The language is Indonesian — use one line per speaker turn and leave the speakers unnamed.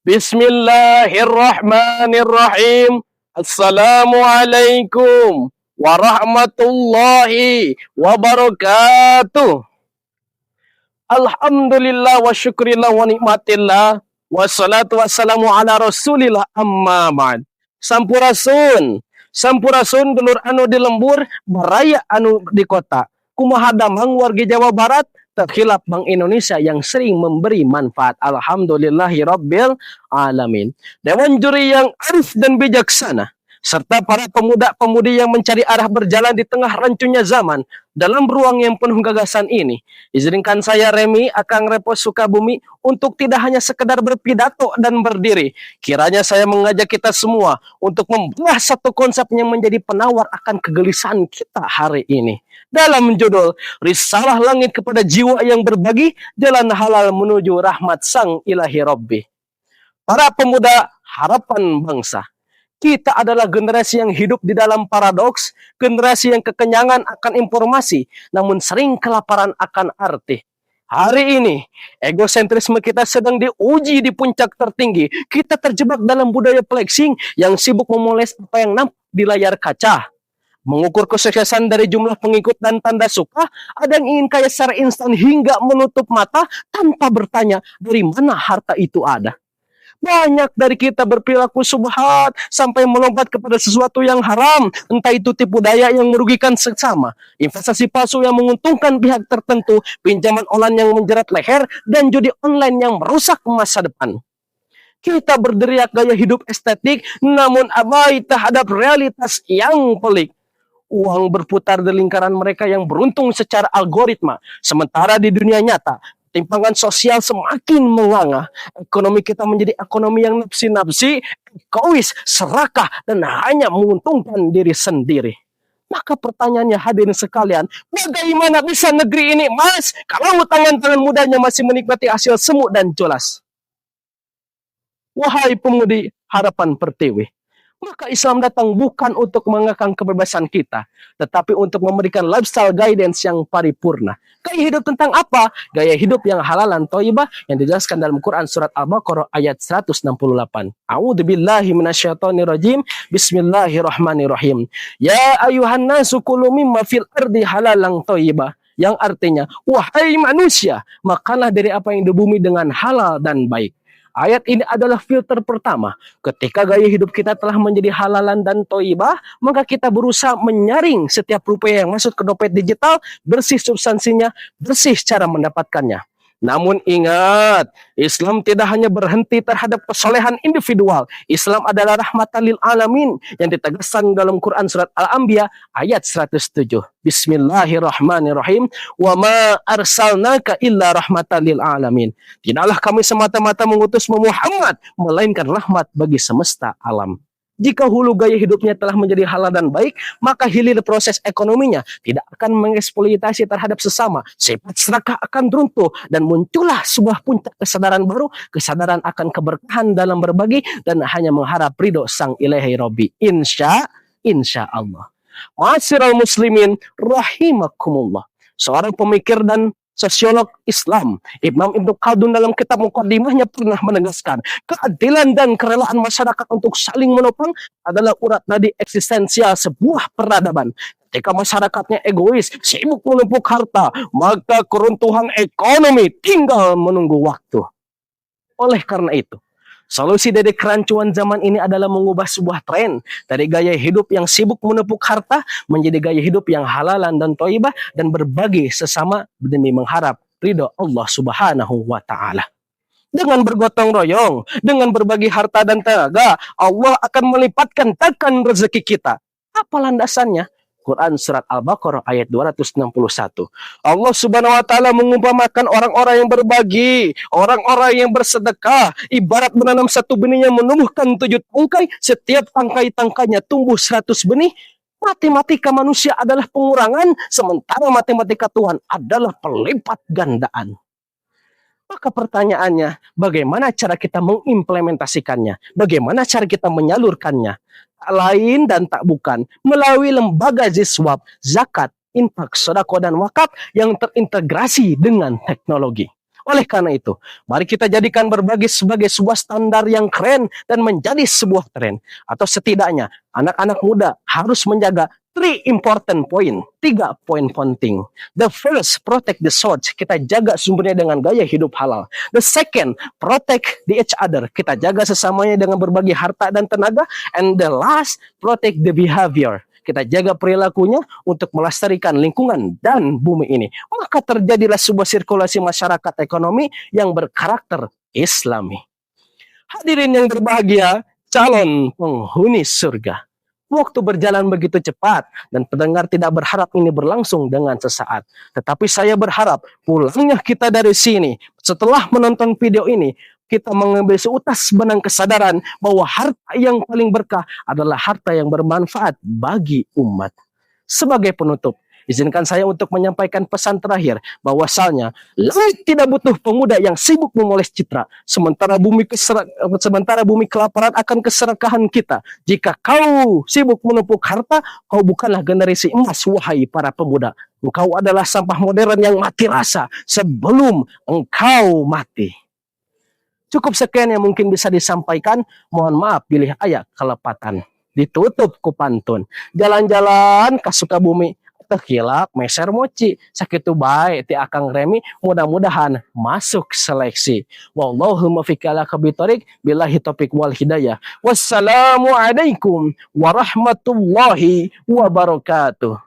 Bismillahirrahmanirrahim. Assalamualaikum warahmatullahi wabarakatuh. Alhamdulillah wa syukurillah wa nikmatillah. Wassalatu wassalamu ala rasulillah amma ba'd. Sampurasun. Sampurasun dulur anu di lembur, baraya anu di kota. Kumaha damang warga Jawa Barat, terkhilaf Bank Indonesia yang sering memberi manfaat. Alhamdulillahirabbil alamin. Dewan juri yang arif dan bijaksana, serta para pemuda-pemudi yang mencari arah berjalan di tengah rancunya zaman dalam ruang yang penuh gagasan ini. Izinkan saya Remi Akang Repos Sukabumi untuk tidak hanya sekedar berpidato dan berdiri. Kiranya saya mengajak kita semua untuk membelah satu konsep yang menjadi penawar akan kegelisahan kita hari ini. Dalam judul Risalah Langit kepada Jiwa yang Berbagi, Jalan Halal Menuju Rahmat Sang Ilahi Rabbi. Para pemuda harapan bangsa, kita adalah generasi yang hidup di dalam paradoks, generasi yang kekenyangan akan informasi, namun sering kelaparan akan arti. Hari ini, egosentrisme kita sedang diuji di puncak tertinggi. Kita terjebak dalam budaya flexing yang sibuk memoles apa yang nampak di layar kaca. Mengukur kesuksesan dari jumlah pengikut dan tanda suka, ada yang ingin kaya secara instan hingga menutup mata tanpa bertanya dari mana harta itu ada. Banyak dari kita berperilaku subhat sampai melompat kepada sesuatu yang haram, entah itu tipu daya yang merugikan sesama, investasi palsu yang menguntungkan pihak tertentu, pinjaman online yang menjerat leher, dan judi online yang merusak masa depan. Kita berderiak gaya hidup estetik, namun abai terhadap realitas yang pelik. Uang berputar di lingkaran mereka yang beruntung secara algoritma. Sementara di dunia nyata, timpangan sosial semakin menganga. Ekonomi kita menjadi ekonomi yang nafsi-nafsi, egois, serakah, dan hanya menguntungkan diri sendiri. Maka pertanyaannya hadirin sekalian, bagaimana bisa negeri ini mas kalau tangan-tangan mudanya masih menikmati hasil semu dan culas? Wahai pemudi harapan pertiwi, maka Islam datang bukan untuk mengekang kebebasan kita, tetapi untuk memberikan lifestyle guidance yang paripurna. Gaya hidup tentang apa? Gaya hidup yang halalan thayyibah yang dijelaskan dalam Quran surat Al-Baqarah ayat 168. A'udzubillahi minasyaitonirrajim. Bismillahirrahmanirrahim. Ya ayuhan nasu kulu mimma fil ardi halalan thayyibah. Yang artinya, wahai manusia, makanlah dari apa yang di bumi dengan halal dan baik. Ayat ini adalah filter pertama. Ketika gaya hidup kita telah menjadi halalan dan thayyibah, maka kita berusaha menyaring setiap rupiah yang masuk ke dompet digital, bersih substansinya, bersih cara mendapatkannya. Namun ingat, Islam tidak hanya berhenti terhadap kesolehan individual. Islam adalah rahmatan lil alamin yang ditegaskan dalam Quran surat Al-Anbiya ayat 107. Bismillahirrahmanirrahim. Wa ma arsalnaka illa rahmatan lil alamin. Tidaklah kami semata-mata mengutus Muhammad, melainkan rahmat bagi semesta alam. Jika hulu gaya hidupnya telah menjadi halal dan baik, maka hilir proses ekonominya tidak akan mengeksploitasi terhadap sesama. Sifat serakah akan runtuh dan muncullah sebuah puncak kesadaran baru, kesadaran akan keberkahan dalam berbagi dan hanya mengharap ridho sang ilahi Rabbi. Insya Allah. Ma'asyiral muslimin rahimakumullah. Seorang pemikir dan sosiolog Islam, Imam Ibnu Khaldun dalam kitab Muqaddimahnya pernah menegaskan, keadilan dan kerelaan masyarakat untuk saling menopang adalah urat nadi eksistensial sebuah peradaban. Ketika masyarakatnya egois, sibuk menumpuk harta, maka keruntuhan ekonomi tinggal menunggu waktu. Oleh karena itu, solusi dari kerancuan zaman ini adalah mengubah sebuah tren dari gaya hidup yang sibuk menepuk harta menjadi gaya hidup yang halalan dan thayyibah dan berbagi sesama demi mengharap ridho Allah Subhanahu wa taala. Dengan bergotong royong, dengan berbagi harta dan tenaga, Allah akan melipatkan gandakan rezeki kita. Apa landasannya? Quran surat Al-Baqarah ayat 261. Allah Subhanahu wa taala mengumpamakan orang-orang yang berbagi, orang-orang yang bersedekah ibarat menanam satu benih yang menumbuhkan 7 tangkai, setiap tangkai-tangkainya tumbuh 100 benih. Matematika manusia adalah pengurangan, sementara matematika Tuhan adalah pelipat gandaan. Maka pertanyaannya, bagaimana cara kita mengimplementasikannya? Bagaimana cara kita menyalurkannya? Tak lain dan tak bukan melalui lembaga Ziswab, zakat, infak, sedekah dan wakaf yang terintegrasi dengan teknologi. Oleh karena itu, mari kita jadikan berbagi sebagai sebuah standar yang keren dan menjadi sebuah tren. Atau setidaknya, anak-anak muda harus menjaga three important point, 3 poin penting. The first, protect the source. Kita jaga sumbernya dengan gaya hidup halal. The second, protect the each other. Kita jaga sesamanya dengan berbagi harta dan tenaga. And the last, protect the behavior. Kita jaga perilakunya untuk melestarikan lingkungan dan bumi ini. Maka terjadilah sebuah sirkulasi masyarakat ekonomi yang berkarakter Islami. Hadirin yang berbahagia, calon penghuni surga. Waktu berjalan begitu cepat dan pendengar tidak berharap ini berlangsung dengan sesaat. Tetapi saya berharap pulangnya kita dari sini setelah menonton video ini, kita mengambil seutas benang kesadaran bahwa harta yang paling berkah adalah harta yang bermanfaat bagi umat. Sebagai penutup, izinkan saya untuk menyampaikan pesan terakhir bahwasalnya langit tidak butuh pemuda yang sibuk memoles citra, sementara bumi kelaparan akan keserakahan kita. Jika kau sibuk menumpuk harta, kau bukanlah generasi emas, wahai para pemuda. Engkau adalah sampah modern yang mati rasa sebelum engkau mati. Cukup sekian yang mungkin bisa disampaikan. Mohon maaf pilih ayat kelepatan. Ditutup ku pantun. Jalan-jalan ke Sukabumi. Tekilak, meser moci, sakitu bae ti akang Remi, mudah-mudahan masuk seleksi. Wallahu muwaffiq ala kabitorik, billahi taufiq wal hidayah. Wassalamualaikum warahmatullahi wabarakatuh.